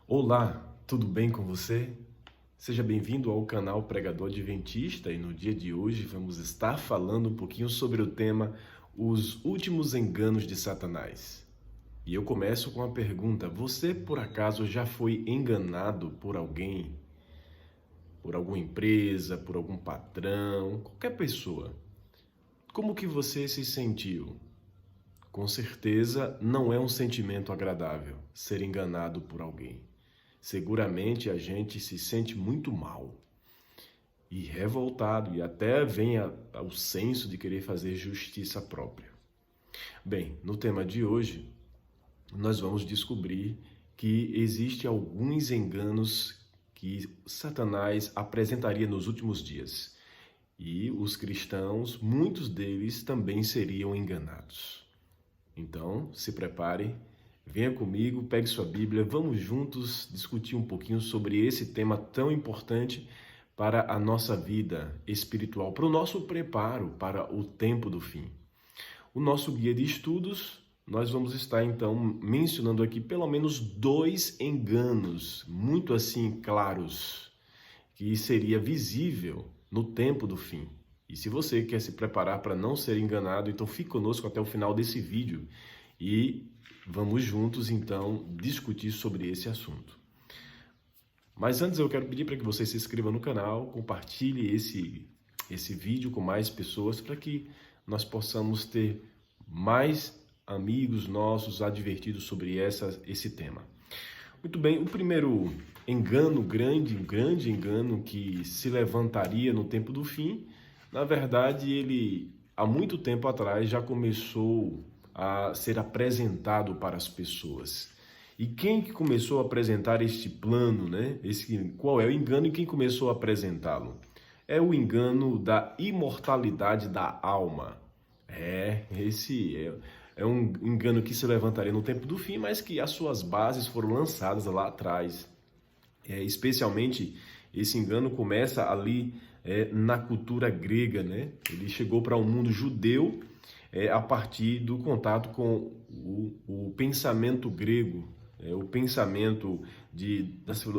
Olá, tudo bem com você? Seja bem-vindo ao canal Pregador Adventista e no dia de hoje vamos estar falando um pouquinho sobre o tema Os Últimos Enganos de Satanás. E eu começo com a pergunta: você por acaso já foi enganado por alguém? Por alguma empresa, por algum patrão, qualquer pessoa? Como que você se sentiu? Com certeza não é um sentimento agradável ser enganado por alguém. Seguramente a gente se sente muito mal e revoltado e até vem ao senso de querer fazer justiça própria. Bem, no tema de hoje, nós vamos descobrir que existem alguns enganos que Satanás apresentaria nos últimos dias. E os cristãos, muitos deles também seriam enganados. Então, se prepare, venha comigo, pegue sua Bíblia, vamos juntos discutir um pouquinho sobre esse tema tão importante para a nossa vida espiritual, para o nosso preparo para o tempo do fim. O nosso guia de estudos, nós vamos estar então mencionando aqui pelo menos 2 enganos, muito assim claros, que seria visível no tempo do fim. E se você quer se preparar para não ser enganado, então fique conosco até o final desse vídeo e vamos juntos então discutir sobre esse assunto. Mas antes eu quero pedir para que você se inscreva no canal, compartilhe esse vídeo com mais pessoas para que nós possamos ter mais amigos nossos advertidos sobre esse tema. Muito bem, o primeiro engano um grande engano que se levantaria no tempo do fim, na verdade ele há muito tempo atrás já começou a ser apresentado para as pessoas. E quem que começou a apresentar este plano, né? Qual é o engano e quem começou a apresentá-lo? É o engano da imortalidade da alma. Esse é um engano que se levantaria no tempo do fim, mas que as suas bases foram lançadas lá atrás. Especialmente, esse engano começa ali na cultura grega, né? Ele chegou para o mundo judeu a partir do contato com o pensamento grego, o pensamento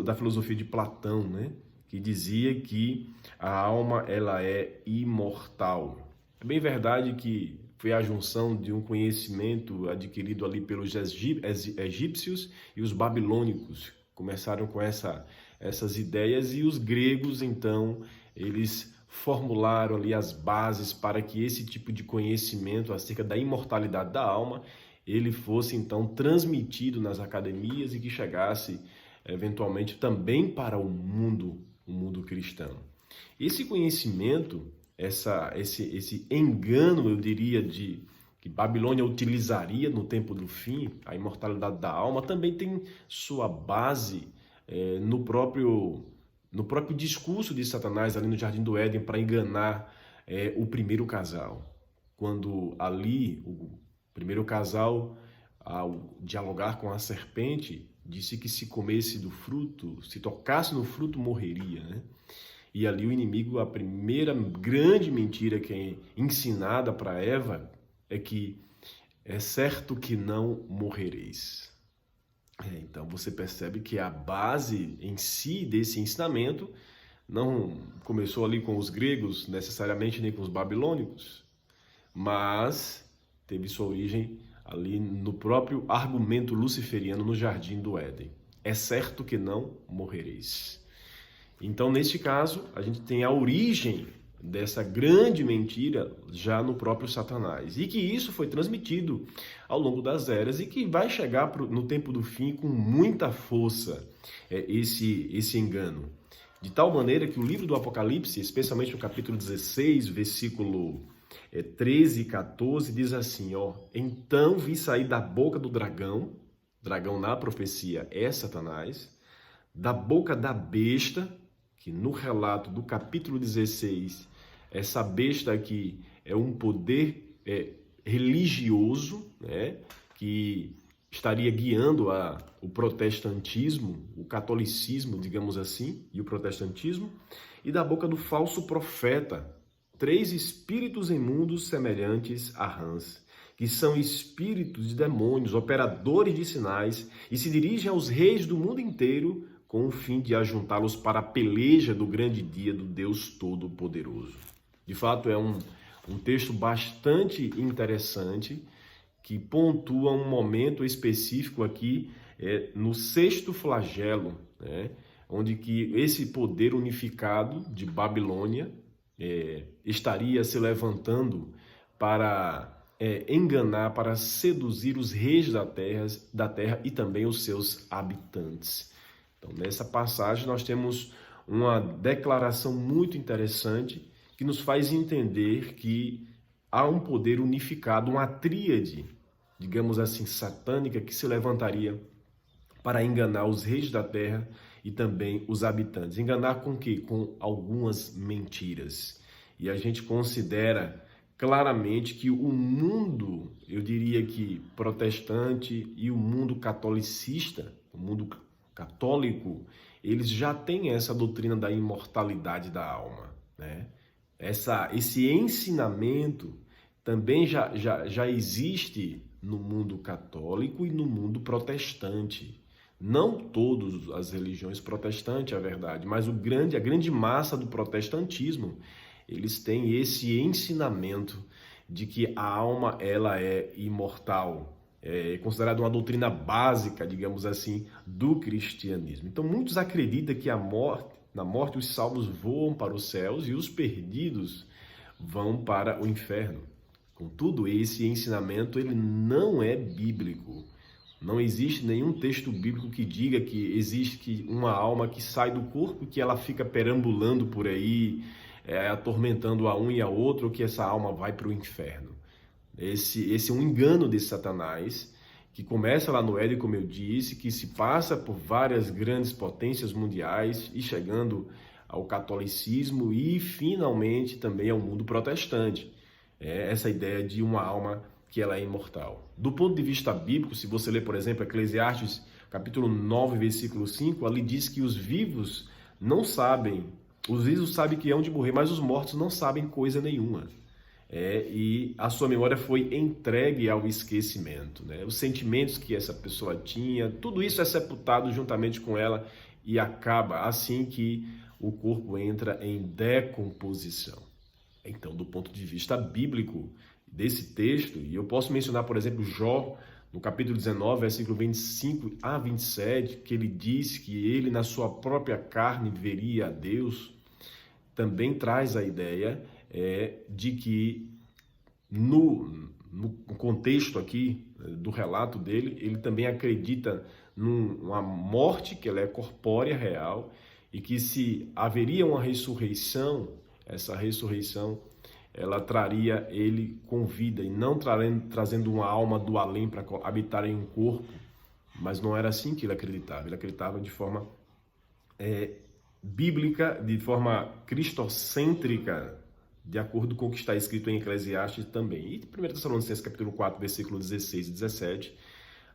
da filosofia de Platão, né? Que dizia que a alma ela é imortal. É bem verdade que foi a junção de um conhecimento adquirido ali pelos egípcios e os babilônicos. Começaram com essas ideias e os gregos, então, eles formularam ali as bases para que esse tipo de conhecimento acerca da imortalidade da alma, ele fosse, então, transmitido nas academias e que chegasse, eventualmente, também para o mundo cristão. Esse conhecimento, esse engano, eu diria, que Babilônia utilizaria no tempo do fim, a imortalidade da alma, também tem sua base no próprio discurso de Satanás ali no Jardim do Éden para enganar o primeiro casal. Quando ali o primeiro casal, ao dialogar com a serpente, disse que se comesse do fruto, se tocasse no fruto, morreria, né? E ali o inimigo, a primeira grande mentira que é ensinada para Eva é que é certo que não morrereis. Então você percebe que a base em si desse ensinamento não começou ali com os gregos necessariamente, nem com os babilônicos, mas teve sua origem ali no próprio argumento luciferiano no Jardim do Éden. É certo que não morrereis. Então, neste caso, a gente tem a origem dessa grande mentira já no próprio Satanás. E que isso foi transmitido ao longo das eras e que vai chegar no tempo do fim com muita força, esse engano. De tal maneira que o livro do Apocalipse, especialmente no capítulo 16, versículo 13 e 14, diz assim, então vi sair da boca do dragão na profecia é Satanás, da boca da besta, que no relato do capítulo 16, essa besta aqui é um poder religioso, né, que estaria guiando o protestantismo, o catolicismo, digamos assim, e o protestantismo, e da boca do falso profeta, 3 espíritos imundos semelhantes a rãs, que são espíritos de demônios, operadores de sinais, e se dirigem aos reis do mundo inteiro com o fim de ajuntá-los para a peleja do grande dia do Deus Todo-Poderoso. De fato, é um texto bastante interessante que pontua um momento específico aqui no sexto flagelo, né, onde que esse poder unificado de Babilônia estaria se levantando para enganar, para seduzir os reis da terra e também os seus habitantes. Então, nessa passagem, nós temos uma declaração muito interessante que nos faz entender que há um poder unificado, uma tríade, digamos assim, satânica, que se levantaria para enganar os reis da terra e também os habitantes. Enganar com o quê? Com algumas mentiras. E a gente considera claramente que o mundo, eu diria que protestante e o mundo catolicista, o mundo católico, eles já têm essa doutrina da imortalidade da alma, né? Esse ensinamento também já existe no mundo católico e no mundo protestante. Não todas as religiões protestantes, é verdade, mas a grande massa do protestantismo, eles têm esse ensinamento de que a alma ela é imortal. É considerada uma doutrina básica, digamos assim, do cristianismo. Então, muitos acreditam que na morte os salvos voam para os céus e os perdidos vão para o inferno. Contudo, esse ensinamento ele não é bíblico. Não existe nenhum texto bíblico que diga que existe uma alma que sai do corpo e que ela fica perambulando por aí, atormentando a um e a outro, ou que essa alma vai para o inferno. Esse é um engano de Satanás, que começa lá no Éden, como eu disse, que se passa por várias grandes potências mundiais e chegando ao catolicismo e finalmente também ao mundo protestante. Essa ideia de uma alma que ela é imortal. Do ponto de vista bíblico, se você ler, por exemplo, Eclesiastes, capítulo 9, versículo 5, ali diz que os vivos não sabem, os vivos sabem que é onde morrer, mas os mortos não sabem coisa nenhuma. E a sua memória foi entregue ao esquecimento, né? Os sentimentos que essa pessoa tinha, tudo isso é sepultado juntamente com ela e acaba assim que o corpo entra em decomposição. Então, do ponto de vista bíblico desse texto, e eu posso mencionar, por exemplo, Jó, no capítulo 19, versículo 25 a 27, que ele diz que ele, na sua própria carne, veria a Deus, também traz a ideia de que no contexto aqui do relato dele, ele também acredita numa morte que ela é corpórea, real, e que se haveria uma ressurreição, essa ressurreição ela traria ele com vida e não trazendo uma alma do além para habitar em um corpo, mas não era assim que ele acreditava de forma bíblica, de forma cristocêntrica, de acordo com o que está escrito em Eclesiastes também. E 1 Tessalonicenses capítulo 4, versículo 16 e 17,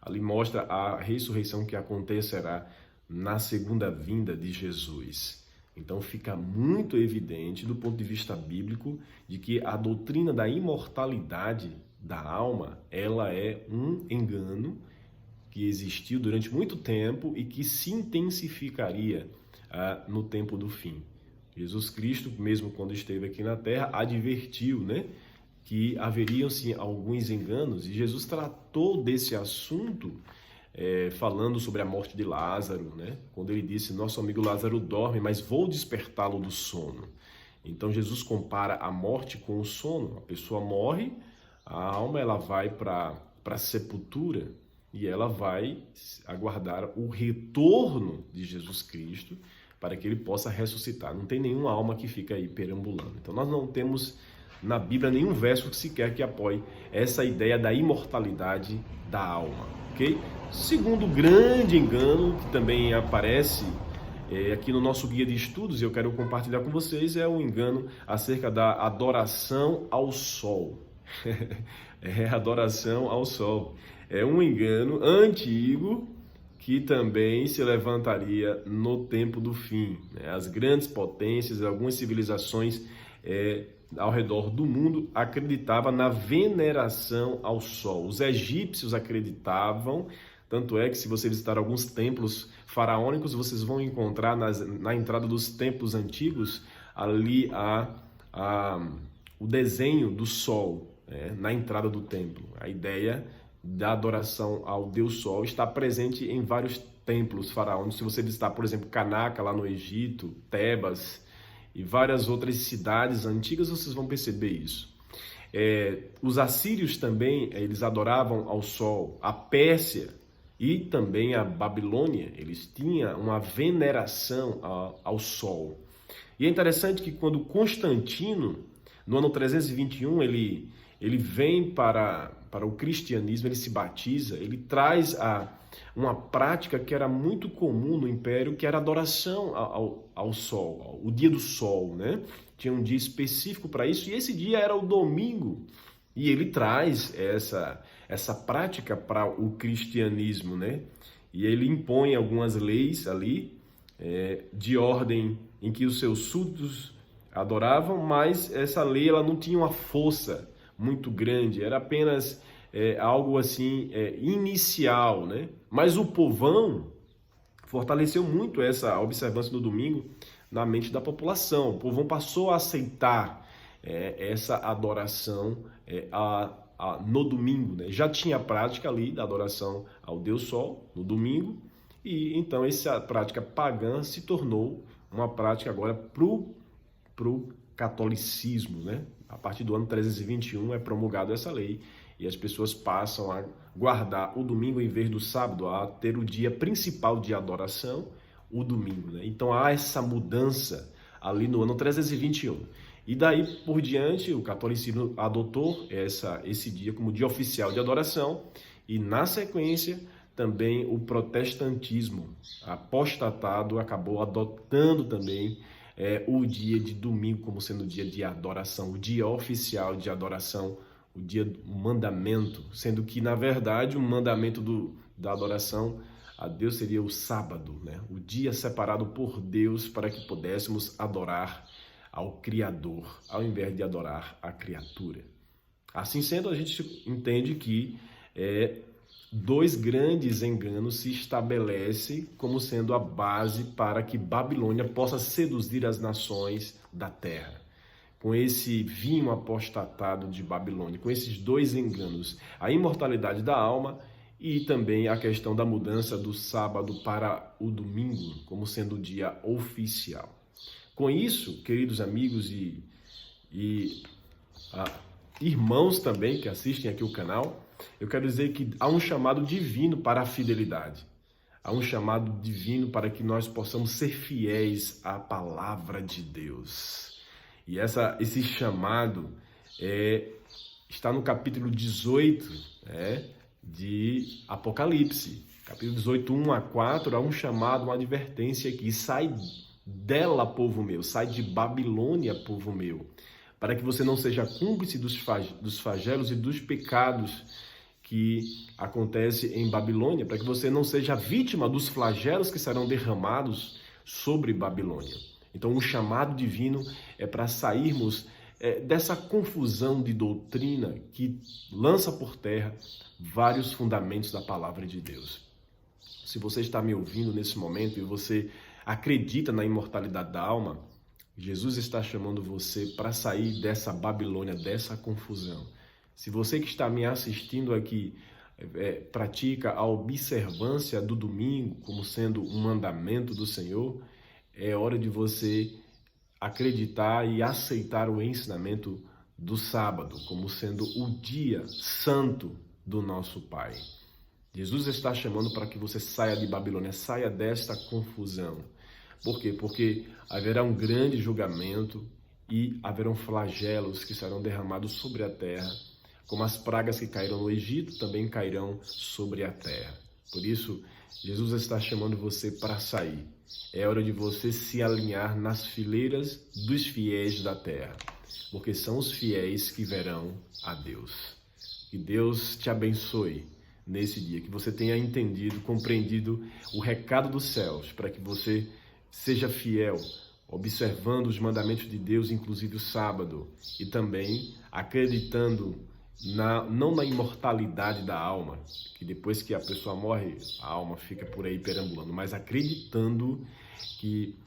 ali mostra a ressurreição que acontecerá na segunda vinda de Jesus. Então fica muito evidente do ponto de vista bíblico de que a doutrina da imortalidade da alma, ela é um engano que existiu durante muito tempo e que se intensificaria no tempo do fim. Jesus Cristo, mesmo quando esteve aqui na Terra, advertiu, né, que haveriam sim alguns enganos, e Jesus tratou desse assunto falando sobre a morte de Lázaro, né, quando ele disse: nosso amigo Lázaro dorme, mas vou despertá-lo do sono. Então Jesus compara a morte com o sono. A pessoa morre, a alma ela vai para a sepultura e ela vai aguardar o retorno de Jesus Cristo para que ele possa ressuscitar. Não tem nenhuma alma que fica aí perambulando. Então nós não temos na Bíblia nenhum verso sequer que apoie essa ideia da imortalidade da alma, ok? Segundo grande engano, que também aparece aqui no nosso guia de estudos, e eu quero compartilhar com vocês, é o engano acerca da adoração ao sol. Adoração ao sol. É um engano antigo que também se levantaria no tempo do fim. As grandes potências, algumas civilizações ao redor do mundo acreditava na veneração ao sol. Os egípcios acreditavam, tanto é que se você visitar alguns templos faraônicos, vocês vão encontrar na entrada dos templos antigos ali o desenho do sol, na entrada do templo. A ideia da adoração ao Deus Sol está presente em vários templos faraônicos. Se você visitar, por exemplo, Karnak, lá no Egito, Tebas e várias outras cidades antigas, vocês vão perceber isso. Os assírios também, eles adoravam ao sol. A Pérsia e também a Babilônia, eles tinham uma veneração ao sol. E é interessante que quando Constantino, no ano 321, ele vem para o cristianismo, ele se batiza, ele traz uma prática que era muito comum no Império, que era a adoração ao sol, o dia do sol, né? Tinha um dia específico para isso, e esse dia era o domingo. E ele traz essa prática para o cristianismo, né? E ele impõe algumas leis ali, de ordem em que os seus súditos adoravam, mas essa lei ela não tinha uma força muito grande, era apenas algo assim inicial, né? Mas o povão fortaleceu muito essa observância do domingo na mente da população. O povão passou a aceitar essa adoração no domingo, né? Já tinha a prática ali da adoração ao Deus Sol no domingo, e então essa prática pagã se tornou uma prática agora pro catolicismo, né? A partir do ano 321 é promulgada essa lei e as pessoas passam a guardar o domingo em vez do sábado, a ter o dia principal de adoração, o domingo, né? Então há essa mudança ali no ano 321. E daí por diante o catolicismo adotou esse dia como dia oficial de adoração, e na sequência também o protestantismo apostatado acabou adotando também o dia de domingo como sendo o dia de adoração, o dia oficial de adoração, o mandamento, sendo que, na verdade, o mandamento da adoração a Deus seria o sábado, né? O dia separado por Deus para que pudéssemos adorar ao Criador, ao invés de adorar a criatura. Assim sendo, a gente entende que dois grandes enganos se estabelecem como sendo a base para que Babilônia possa seduzir as nações da terra. Com esse vinho apostatado de Babilônia, com esses dois enganos, a imortalidade da alma e também a questão da mudança do sábado para o domingo, como sendo o dia oficial. Com isso, queridos amigos e irmãos também que assistem aqui o canal, eu quero dizer que há um chamado divino para a fidelidade. Há um chamado divino para que nós possamos ser fiéis à palavra de Deus. E esse chamado está no capítulo 18 de Apocalipse. Capítulo 18, 1 a 4, há um chamado, uma advertência aqui. Sai dela, povo meu, sai de Babilônia, povo meu, para que você não seja cúmplice dos flagelos e dos pecados que acontece em Babilônia, para que você não seja vítima dos flagelos que serão derramados sobre Babilônia. Então, o chamado divino é para sairmos dessa confusão de doutrina que lança por terra vários fundamentos da palavra de Deus. Se você está me ouvindo nesse momento e você acredita na imortalidade da alma, Jesus está chamando você para sair dessa Babilônia, dessa confusão. Se você que está me assistindo aqui pratica a observância do domingo como sendo um mandamento do Senhor, é hora de você acreditar e aceitar o ensinamento do sábado como sendo o dia santo do nosso Pai. Jesus está chamando para que você saia de Babilônia, saia desta confusão. Por quê? Porque haverá um grande julgamento e haverão flagelos que serão derramados sobre a terra, como as pragas que caíram no Egito também cairão sobre a terra. Por isso, Jesus está chamando você para sair. É hora de você se alinhar nas fileiras dos fiéis da terra, porque são os fiéis que verão a Deus. Que Deus te abençoe nesse dia, que você tenha entendido, compreendido o recado dos céus, para que você seja fiel, observando os mandamentos de Deus, inclusive o sábado, e também acreditando não na imortalidade da alma, que depois que a pessoa morre, a alma fica por aí perambulando, mas acreditando que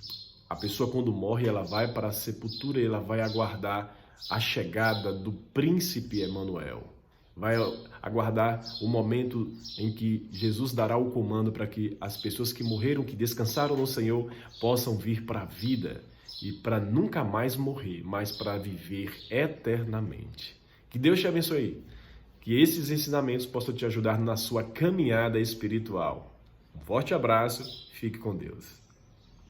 a pessoa, quando morre, ela vai para a sepultura e ela vai aguardar a chegada do príncipe Emanuel. Vai aguardar o momento em que Jesus dará o comando para que as pessoas que morreram, que descansaram no Senhor, possam vir para a vida e para nunca mais morrer, mas para viver eternamente. Que Deus te abençoe. Que esses ensinamentos possam te ajudar na sua caminhada espiritual. Um forte abraço, fique com Deus.